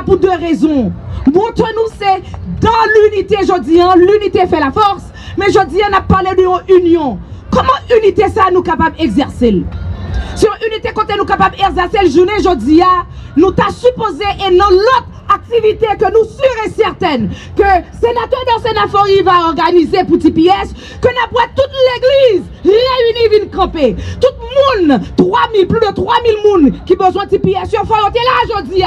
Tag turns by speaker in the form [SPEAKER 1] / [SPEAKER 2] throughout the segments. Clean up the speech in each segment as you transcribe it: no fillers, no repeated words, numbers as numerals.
[SPEAKER 1] Pour deux raisons. Montre-nous, c'est dans l'unité, je dis, l'unité fait la force, mais je dis, on a parlé de union. Comment unité ça nous capable d'exercer? Sur unité, quand nous capable d'exercer le journée, je dis, nous t'a supposé et dans l'autre activité que nous sûrs et certaines que sénateur dans Sénafor va organiser pour TPS, que nous avons toute l'église réunie vient camper. Tout le monde, 3000, plus de 3000 personnes qui besoin de TPS, il faut là, je dis.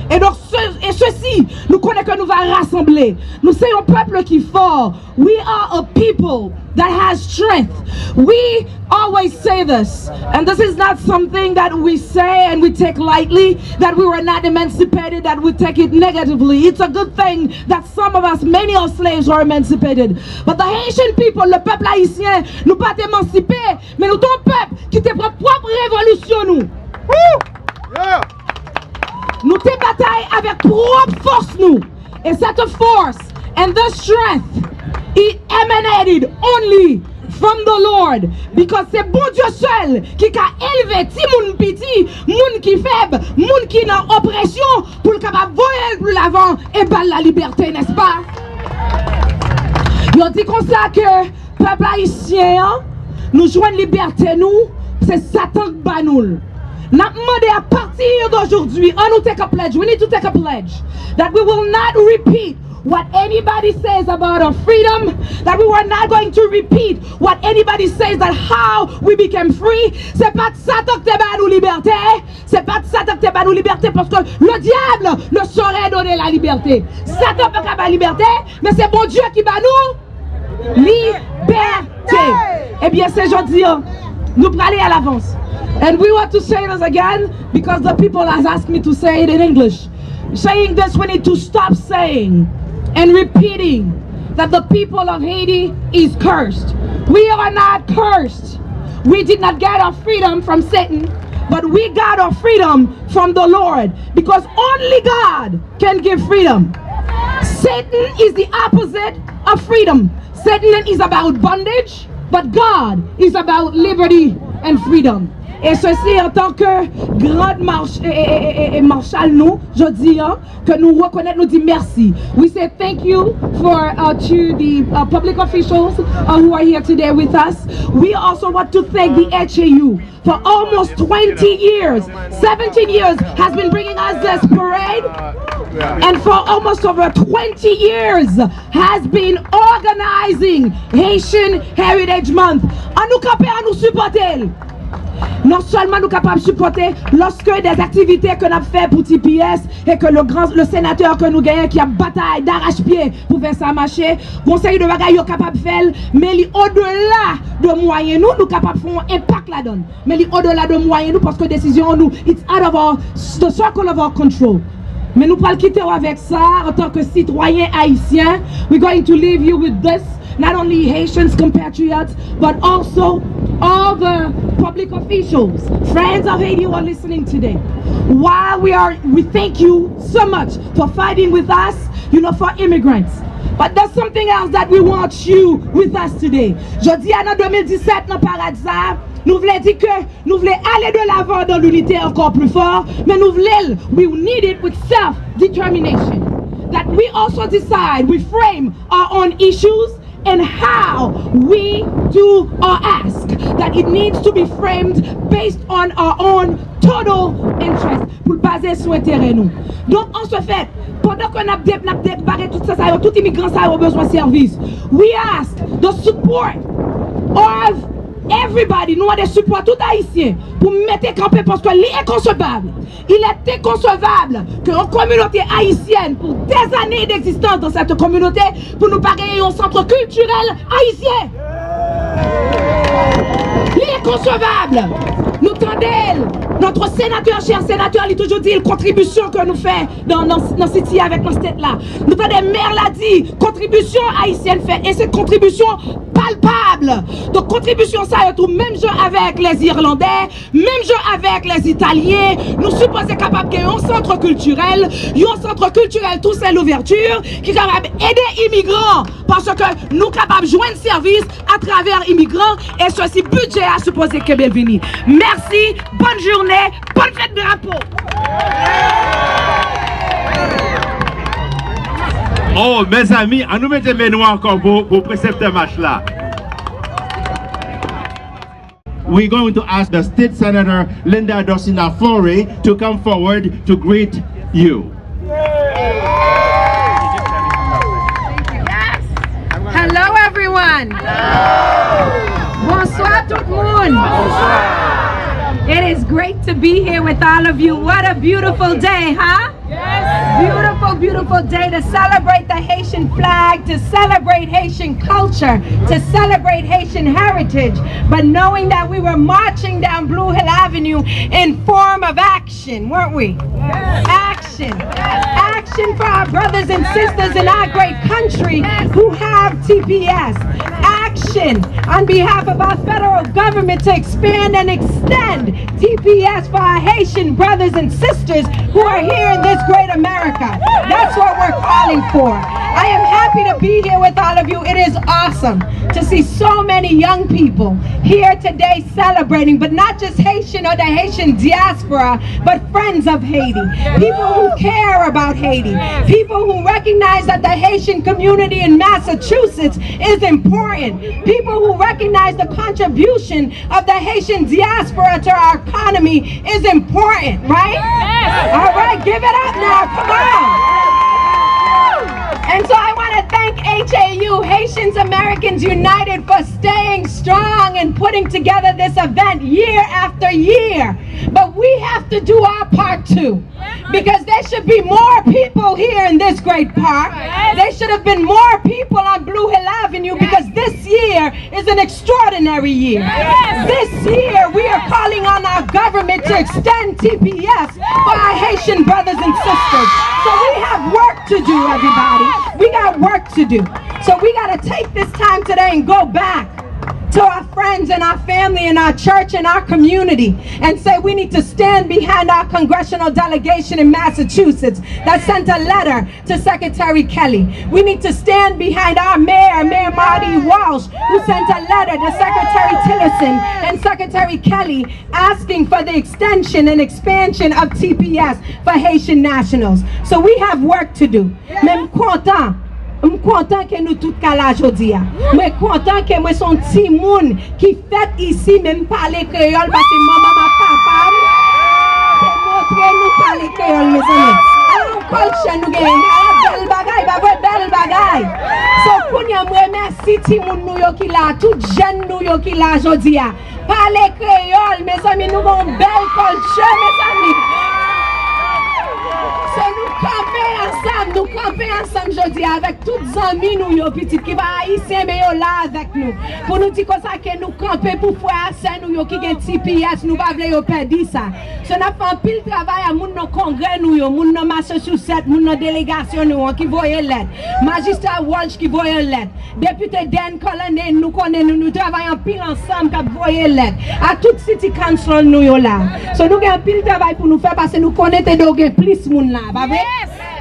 [SPEAKER 1] Et donc, ceci, nous connaissons que nous allons rassembler. Nous sommes un peuple qui est fort. We are a people that has strength. We always say this. And this is not something that we say and we take lightly, that we were not emancipated, that we take it negatively. It's a good thing that some of us, many of slaves were emancipated. But the Haitian people, le peuple haïtien, nous pas émancipés, mais nous sommes un peuple qui te prend propre révolution, nous. Yeah. Nous te bataille avec propre force nous. Et cette force and the strength it emanated only from the Lord. Because c'est bon Dieu seul qui a élevé ti moun petit, moun qui faible, moun qui dans oppression pour le capable voyer l'avant et battre la liberté, n'est-ce pas? Yo dit comme ça que peuple haïtien nous joignent liberté nous, c'est Satan qui bat nous. Nous demandons à partir d'aujourd'hui, on nous take a pledge. We need to take a pledge that we will not repeat what anybody says about our freedom, that we were not going to repeat what anybody says that how we became free. C'est pas de Satan qui te bat nous liberté, c'est pas de Satan qui te bat nous liberté parce que le diable ne saurait donner la liberté. Satan peut pas la liberté, mais c'est bon Dieu qui bat nous liberté. Eh bien, c'est aujourd'hui, nous allons aller à l'avance. And we want to say this again because the people has asked me to say it in English. Saying this, we need to stop saying and repeating that the people of Haiti is cursed. We are not cursed. We did not get our freedom from Satan, but we got our freedom from the Lord because only God can give freedom. Satan is the opposite of freedom. Satan is about bondage, but God is about liberty and freedom. Et ceci en tant que grande marshal nous, je dis que nous reconnaissons, nous dit merci. We say thank you for to the public officials who are here today with us. We also want to thank the HAU for almost 20 years. 17 years has been bringing us this parade. And for almost over 20 years has been organizing Haitian Heritage Month. À nous camper, à nous supporter. Non seulement nous capables de supporter lorsque des activités que nous avons fait pour TPS et que le sénateur que nous gagnons qui a bataille d'arrache-pied pour faire ça marcher, conseil de bagaille capable de faire, mais au-delà de moyens nous capables de faire un impact là-dedans. Mais au-delà de moyens nous parce que décision nous it's out of the circle of our control. Mais nous allons quitter avec ça en tant que citoyens haïtiens. We're going to leave you with this. Not only Haitians, compatriots, but also all the public officials, friends of Haiti who are listening today. While we thank you so much for fighting with us, for immigrants. But there's something else that we want you with us today. Je dis à 2017 dans paradis, nous voulons dire que nous voulons aller de l'avant dans l'unité encore plus fort, mais nous voulons, we need it with self-determination. That we also decide, we frame our own issues and how we do our ask. That it needs to be framed based on our own total interest. Pour le baser sur intérêt nous. Donc on se fait, pendant qu'on a débarré tout ça, tout immigrant ça a besoin de service. We ask the support of everybody, nous avons des supports tout haïtiens pour mettre campé parce que l'inconcevable. Il est inconcevable qu'une communauté haïtienne, pour des années d'existence dans cette communauté, pour nous parler un centre culturel haïtien. L'inconcevable. Nous tendons, notre sénateur, cher sénateur, il a toujours dit, contribution que nous faisons dans City avec nos têtes là. Nous tendons, maire l'a dit, contribution haïtienne fait, et cette contribution palpable. Donc, contribution ça, et tout, même jeu avec les Irlandais, même jeu avec les Italiens, nous supposons capables qu'il y ait un centre culturel, tout c'est l'ouverture, qui est capable d'aider immigrants, parce que nous capables de joindre service à travers immigrants, et ceci budget à supposer que bienvenue. Merci, bonne journée, bonne fête de drapeau.
[SPEAKER 2] Oh, mes amis, à nous mettre mes noix encore pour précepteur match là. We're going to ask the State Senator Linda Dosina Flore to come forward to greet you.
[SPEAKER 3] Hello, everyone. Bonsoir, tout le monde. It is great to be here with all of you. What a beautiful day, huh? Yes. Beautiful, beautiful day to celebrate the Haitian flag, to celebrate Haitian culture, to celebrate Haitian heritage. But knowing that we were marching down Blue Hill Avenue in form of action, weren't we? Yes. Action. Yes. Action for our brothers and sisters in our great country who have TPS. Action on behalf of our federal government to expand and extend TPS for our Haitian brothers and sisters who are here in this great America. That's what we're calling for. I am happy to be here with all of you. It is awesome to see so many young people here today celebrating, but not just Haitian or the Haitian diaspora, but friends of Haiti. People who care about Haiti. People who recognize that the Haitian community in Massachusetts is important. People who recognize the contribution of the Haitian diaspora to our economy is important, right? Yes. All right, give it up now, come on. And so I want to thank HAU, Haitians Americans United, for staying strong and putting together this event year after year. But we have to do our part too, because there should be more people here in this great park. There should have been more people on Blue Hill Avenue, because this year is an extraordinary year. This year we are calling on our government to extend TPS for our Haitian brothers and sisters. So we have work to do, everybody. We got work to do. So we got to take this time today and go back to our friends and our family and our church and our community and say we need to stand behind our congressional delegation in Massachusetts that sent a letter to Secretary Kelly. We need to stand behind our Mayor Marty Walsh, who sent a letter to Secretary Tillerson and Secretary Kelly asking for the extension and expansion of TPS for Haitian nationals. So we have work to do. Même content. Je suis content que nous tous là aujourd'hui. Je suis content que moi son petit monde qui fait ici même parler créole parce que maman m'a capable de montrer nous parler créole mes amis. Alors culture nous gagne belle bagaille, belle bagaille. So kounya moi merci petit monde nous yo qui là, tout jeune nous yo qui là aujourd'hui. Parler créole mes amis, nous avons belle culture mes amis. So nous camper ensemble aujourd'hui avec toutes les amis nous yo petit qui va haïtien mais yo là avec nous pour nous dire comme ça que nous camper pour faire ça nous yo qui gen TPS nous pas vle yo perdre ça. So n'a fait un pile travail à moun dans congrès nous yo, moun dans Massachusetts, moun dans délégation nous qui voyait lettre. Magistrat Walsh qui voyait lettre. Député Dan Colonel nous connaît nous travaillons pile ensemble qui voyait lettre. À toute city council nous yo là. So nous gen pile travail pour nous faire parce que nous connaissons des plus moun là, pas vrai?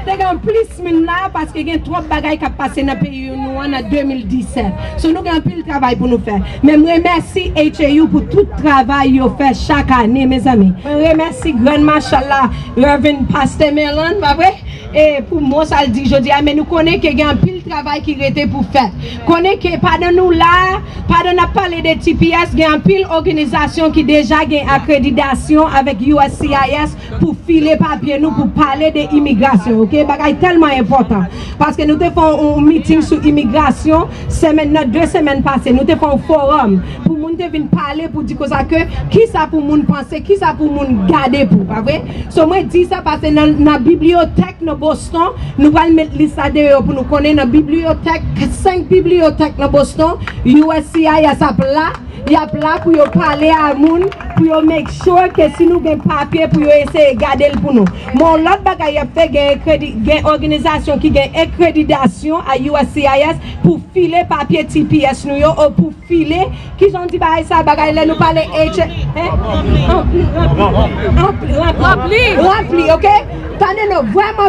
[SPEAKER 3] te gen plus moun là parce que gen trop bagay qui passé dans pays nous en 2017. So nous gen pile travail pour nous faire. Mais moi remercie HAU pour tout travail yo fait chaque année mes amis. Je remercie grand machallah Reverend Pastor Melon, pas vrai? Et pour moi ça le dit je dis mais nous connaissons que gen pile travail qui était pour faire. Connaît que pas de nous là, pas de n'a parler de TPS, gen pile organisation qui déjà gen accréditation avec USCIS pour filer papier nous pour parler de immigration, OK? Bagay tellement important parce que nous te faisons un meeting sur immigration semaine 2 semaines passées, nous te faisons un forum pour moun te venir parler pour dire que qui ça pour moun penser, qui ça pour moun garder pour, pas vrai? So moi dis ça parce que dans la bibliothèque de Boston, nous allons mettre liste de pour nous connaître dans bibliothèque 5 bibliothèques de Boston, USCIS a là. Il y a là pour parler à moun, pour make sure que si nous avons papier pour essayer de garder pour nous. Mon l'autre bagay a fait une organisation qui a accréditation à USCIS pour filer papier TPS nous yo ou pour filer qui ont dit bah ça bagay là nous parler rempli, OK? Tandis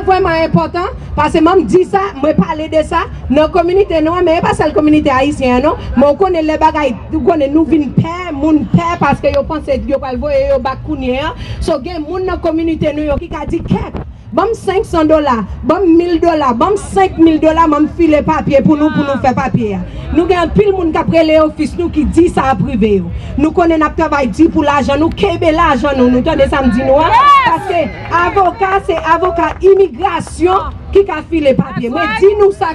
[SPEAKER 3] vraiment important parce que même dit ça, moi parler de ça dans communauté non mais pas seule communauté haïtienne non, mais on connaît les bagay, on connaît nous vinn paix, moun paix parce que yo pense yo pas voyer yo bakounier. So gen moun dans communauté nous yo qui a dit bon $500, bon $1000, bon $5000, même filer papier pour nous faire papier. Nous avons pile moun qui après les office nous qui dit ça à privé. Nous connaissons notre travail dit pour l'argent, nous kebe l'argent nous tenez samedi nous parce que avocat c'est avocat immigration qui a filé papier. Mais dis-nous ça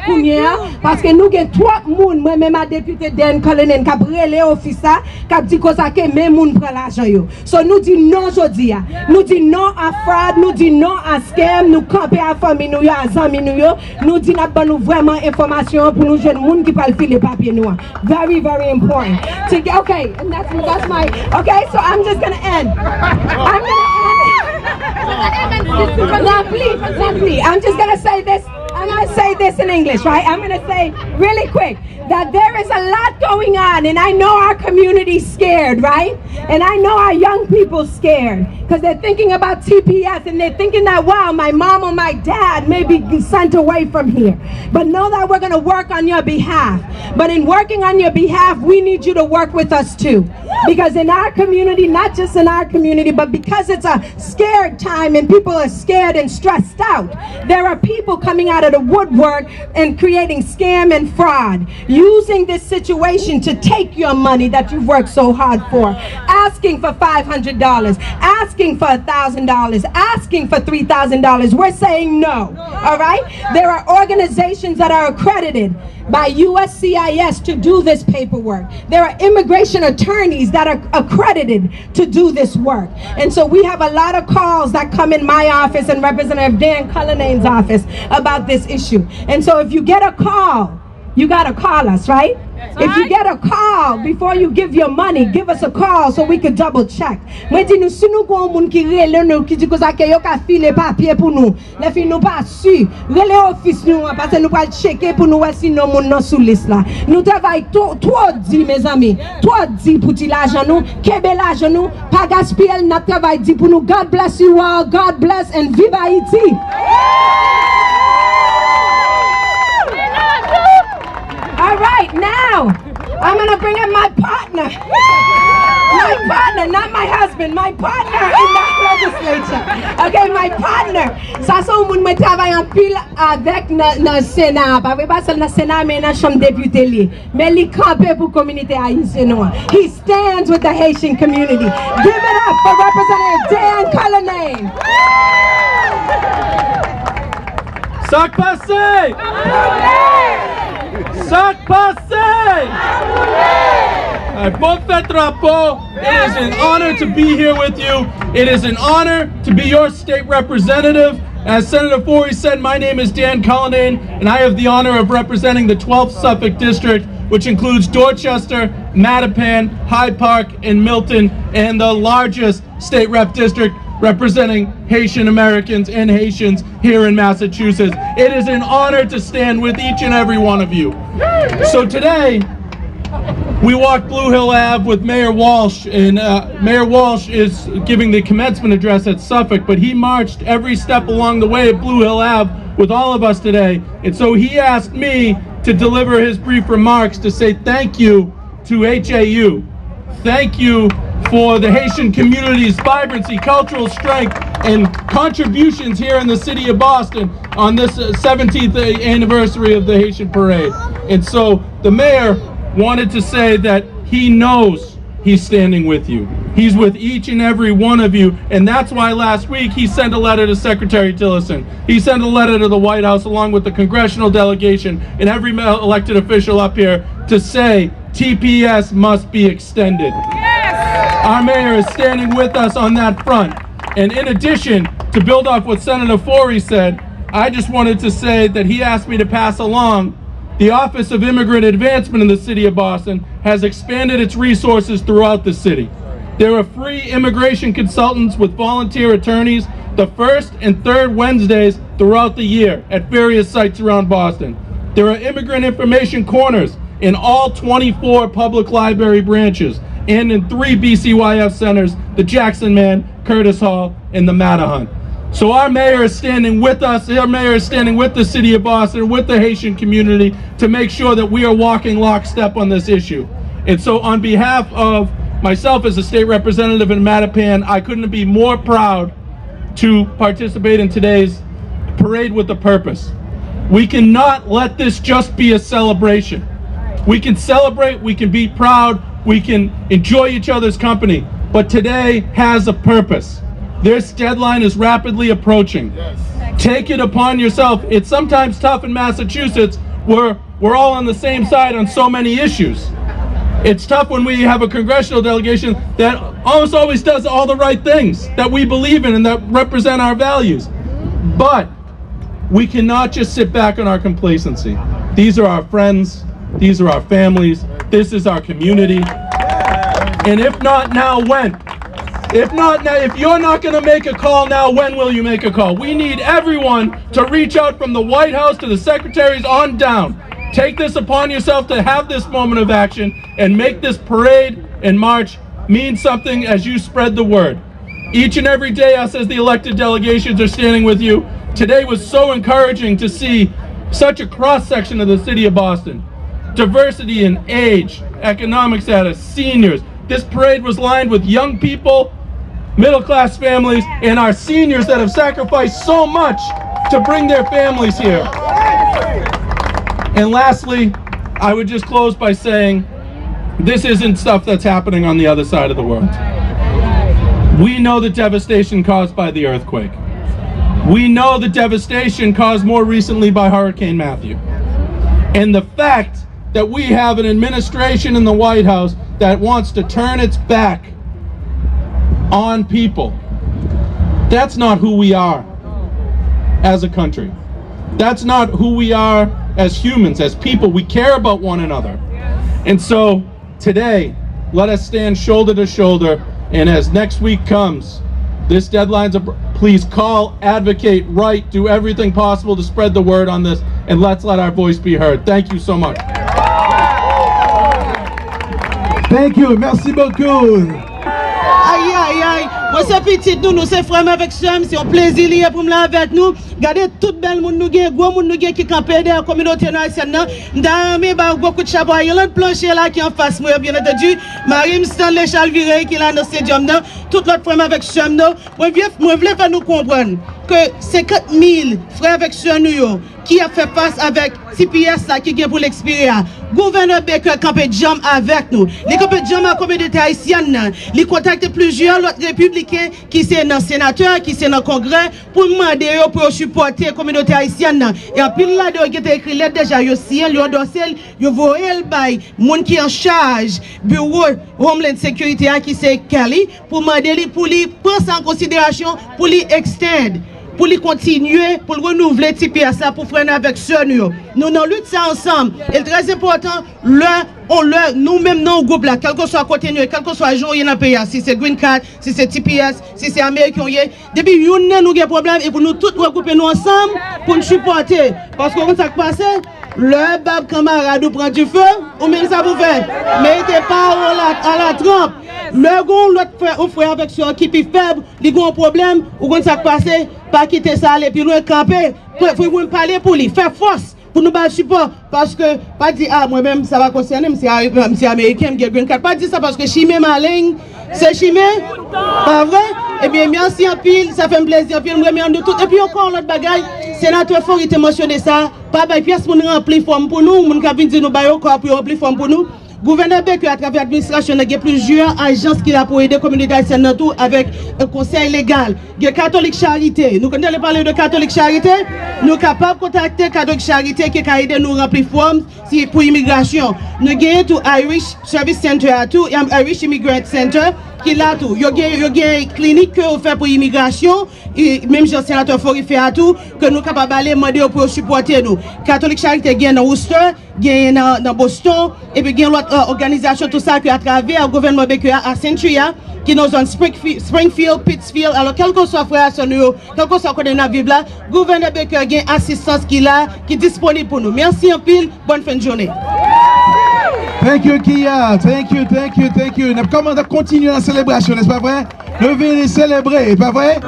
[SPEAKER 3] parce que nous avons 3 moun, moi même à député Dan Cullinan qui a brûlé office ça, qui a dit que même moun prend l'argent yo. So nous dit non aujourd'hui. Nous dit non à fraud, nous dit non à scam, nous camper à famille nous à zami nous dit n'a pas nous vraiment information pour nous jeunes moun qui parle filer papier nous. Very important. Okay, and that's my okay, so I'm just going to end. Lovely. I'm just going to say this. I'm going to say this in English, right? I'm going to say really quick that there is a lot going on, and I know our community's scared, right? And I know our young people scared because they're thinking about TPS and they're thinking that, wow, my mom or my dad may be sent away from here. But know that we're going to work on your behalf. But in working on your behalf, we need you to work with us too. Because in our community, not just in our community, but because it's a scared time and people are scared and stressed out, there are people coming out of the woodwork and creating scam and fraud, using this situation to take your money that you've worked so hard for, asking for $500, asking for $1,000, asking for $3,000. We're saying no, all right? There are organizations that are accredited by USCIS to do this paperwork. There are immigration attorneys that are accredited to do this work. And so we have a lot of calls that come in my office and Representative Dan Cullinan's office about this issue. And so if you get a call, you got to call us, right? If you get a call before you give your money, give us a call so we can double check. Moi dis nous si nous ko moun ki rele nous qui dit que ça que yo ka filer papier pour nous. Les filles nous pas su. Rele office nous parce que nous pas checker pour nous si non moun nan sous liste là. Nous travaille trop dit mes amis. Trop dit pour ti l'argent nous, kebe l'argent nous, pas gaspiller notre travail dit pour nous. God bless you all. God bless and vive Haïti. All right, now I'm gonna bring in my partner. My partner, not my husband, my partner in that legislature. Okay, my partner. Ça c'est un monde qui travaille en pile avec le Sénat. Pas seulement le Sénat, mais dans la Chambre des députés. Mais il campe pour la communauté haïtienne. He stands with the Haitian community. Give it up for Representative Dan Cullinan.
[SPEAKER 4] Sac passé! Sac passé! Bon fait rapport. It is an honor to be here with you. It is an honor to be your state representative. As Senator Forey said, my name is Dan Cullinan, and I have the honor of representing the 12th Suffolk District, which includes Dorchester, Mattapan, Hyde Park, and Milton, and the largest state rep district representing Haitian Americans and Haitians here in Massachusetts. It is an honor to stand with each and every one of you. So today, we walked Blue Hill Ave with Mayor Walsh, and Mayor Walsh is giving the commencement address at Suffolk, but he marched every step along the way at Blue Hill Ave with all of us today. And so he asked me to deliver his brief remarks to say thank you to HAU. Thank you for the Haitian community's vibrancy, cultural strength, and contributions here in the city of Boston on this 17th anniversary of the Haitian Parade. And so the mayor wanted to say that he knows he's standing with you. He's with each and every one of you, and that's why last week he sent a letter to Secretary Tillerson. He sent a letter to the White House along with the congressional delegation and every elected official up here to say TPS must be extended. Yes! Our mayor is standing with us on that front. And in addition, to build off what Senator Forey said, I just wanted to say that he asked me to pass along the Office of Immigrant Advancement in the city of Boston has expanded its resources throughout the city. There are free immigration consultants with volunteer attorneys the first and third Wednesdays throughout the year at various sites around Boston. There are immigrant information corners in all 24 public library branches and in 3 BCYF centers, the Jackson Man, Curtis Hall, and the Mattahunt. So our mayor is standing with us, our mayor is standing with the city of Boston, with the Haitian community to make sure that we are walking lockstep on this issue. And so on behalf of myself as a state representative in Mattapan, I couldn't be more proud to participate in today's parade with a purpose. We cannot let this just be a celebration. We can celebrate, we can be proud, we can enjoy each other's company, but today has a purpose. This deadline is rapidly approaching. Yes. Take it upon yourself. It's sometimes tough in Massachusetts where we're all on the same side on so many issues. It's tough when we have a congressional delegation that almost always does all the right things that we believe in and that represent our values. But we cannot just sit back on our complacency. These are our friends. These are our families. This is our community. And if not now, when? If not now, if you're not going to make a call now, when will you make a call? We need everyone to reach out from the White House to the secretaries on down. Take this upon yourself to have this moment of action and make this parade and march mean something as you spread the word. Each and every day, us as the elected delegations are standing with you. Today was so encouraging to see such a cross-section of the city of Boston. Diversity in age, economic status, seniors. This parade was lined with young people, middle-class families, and our seniors that have sacrificed so much to bring their families here. And lastly, I would just close by saying, this isn't stuff that's happening on the other side of the world. We know the devastation caused by the earthquake. We know the devastation caused more recently by Hurricane Matthew. And the fact that we have an administration in the White House that wants to turn its back on people, that's not who we are as a country. That's not who we are as humans, as people. We care about one another. And so today, let us stand shoulder to shoulder, and as next week comes, this deadline's please call, advocate, write, do everything possible to spread the word on this, and let's let our voice be heard. Thank you so much.
[SPEAKER 5] Thank you, merci beaucoup. Aïe, aïe, aïe. Moi, c'est petit, nous, c'est frère avec Sam, c'est un plaisir lié pour me là avec nous. Regardez tout bel monde nous gagne, gros monde nous gagne qui campé dans la communauté haïtienne. Dans bah beaucoup de chapeaux, il y a un plancher là qui est en face moi, bien entendu. Marim Stanley Chalviré qui est là dans ce stadium là. Tout l'autre frère avec Sam là. Moi, voulais faire nous comprendre que 50 000 frères avec Sam nous qui a fait face avec CPS là qui est pour l'expirer. Gouverneur Baker campé jam avec nous. Les campé jam à la communauté haïtienne. Les contacter plusieurs autres républicains qui sont dans le sénateur, qui sont dans le congrès pour demander pour supporter la communauté haïtienne. Et en plus là, ils ont écrit lettre déjà, ils ont signé, ils ont dossier, ils ont voyé le bail, monde qui est en charge, bureau Homeland Security qui c'est Kelly, pour demander pour lui prendre ça en considération, pour lui extendre. Pour les continuer, pour le renouveler TPS pour freiner avec ce nous. Nous luttons ça ensemble. Et très important, nous-mêmes dans le groupe là, quel que soit côté nous, quel que soit jour, il y a un pays, si c'est Green Card, si c'est TPS, si c'est Américain, depuis nous avons des problèmes et pour nous tous regrouper nous ensemble pour nous supporter. Parce que quand ça passe, le bab camarade prend du feu, ou même ça vous fait. Mettez pas à la trempe. Le gon l'autre frère avec son qui est faible, il a un problème, ou quand ça passe, pas quitter ça, aller plus loin, camper, pour nous parler pour lui, faire force. Pour nous battre support, parce que, pas dire, ah, moi-même, ça va concerner, monsieur américain, je green card. Pas dire ça parce que chimé ma ligne, c'est chimé, pas vrai? Eh bien, merci en pile, ça fait un plaisir, puis nous remercions de tout. Et puis encore l'autre bagaille, sénateur Fort, il t'a mentionné ça, pas de pièce pour nous remplir forme pour nous, nous avons dit nous baillons encore pour remplir forme pour nous. Gouverneur Becker, à travers l'administration, il y a plusieurs agences qui a pour aider la communauté haïtienne dans tout avec un conseil légal. Il y a Catholique Charité. Nous connaissons parler de Catholique Charité. Nous sommes capables de contacter Catholique Charité qui a aidé nous à remplir forme pour l'immigration. Nous avons tout Irish Service Center, tout Irish Immigrant Center qui l'a tout. Il y a une clinique que fait pour l'immigration. Même le sénateur Fori fait à tout que nous sommes capables d'aller demander pour supporter nous. Catholique Charité gagne dans Worcester, gagne dans Boston, et puis gagne l'autre organisation, tout ça, qui à travers le gouvernement Becker à Centuria, qui nous zone Springfield, Pittsfield, alors quel que soit frère, quel que soit qu'on a vivre là, le gouverneur Becker gagne assistance qui est disponible pour nous. Merci en pile, bonne fin de journée.
[SPEAKER 6] Thank you, Kia. Thank you. Nous commençons à continuer la célébration, n'est-ce pas vrai? Nous venons célébrer, pas vrai?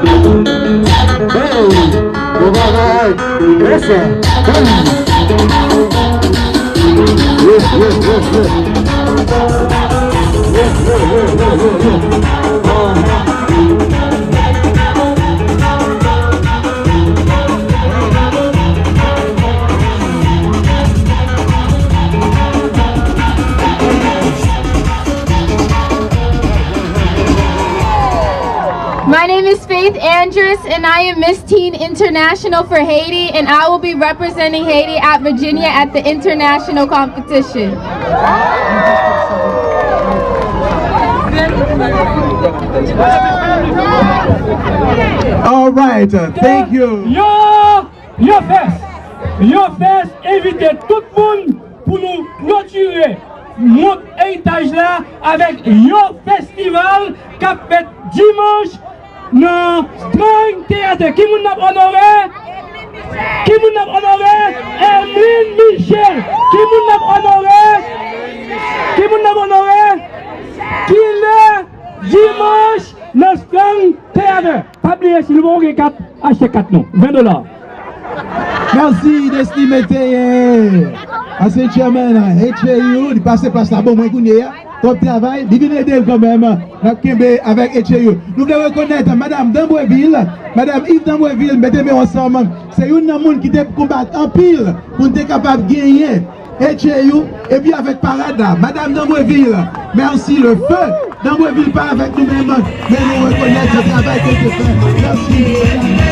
[SPEAKER 7] My name is Faith Andrus, and I am Miss Teen International for Haiti, and I will be representing Haiti at Virginia at the international competition.
[SPEAKER 6] All right, thank you.
[SPEAKER 8] Yo fes, inviter tout le monde pour nous clôturer notre héritage là avec un festival qui a fait dimanche dans Strong Theater. Qui nous a honoré? Emeline Michel. Qui nous a honoré? Qui est dimanche dans Strong Theater. Pas oublier si nous avons 4, achetez 4 noms, $20.
[SPEAKER 6] Merci d'estimer à ce chairman, HAU, de passer par ça, bon, moi, top travail, il vient aider quand même, avec HAU. Nous voulons reconnaître Madame Damboisville, Madame Yves Damboisville, mettez-moi ensemble. C'est une monde qui te combat en pile pour être capable de gagner HAU, et puis avec parade là, Madame Damboisville, merci le feu. Damboisville pas avec nous-mêmes, mais nous reconnaître le travail que tu fais. Merci.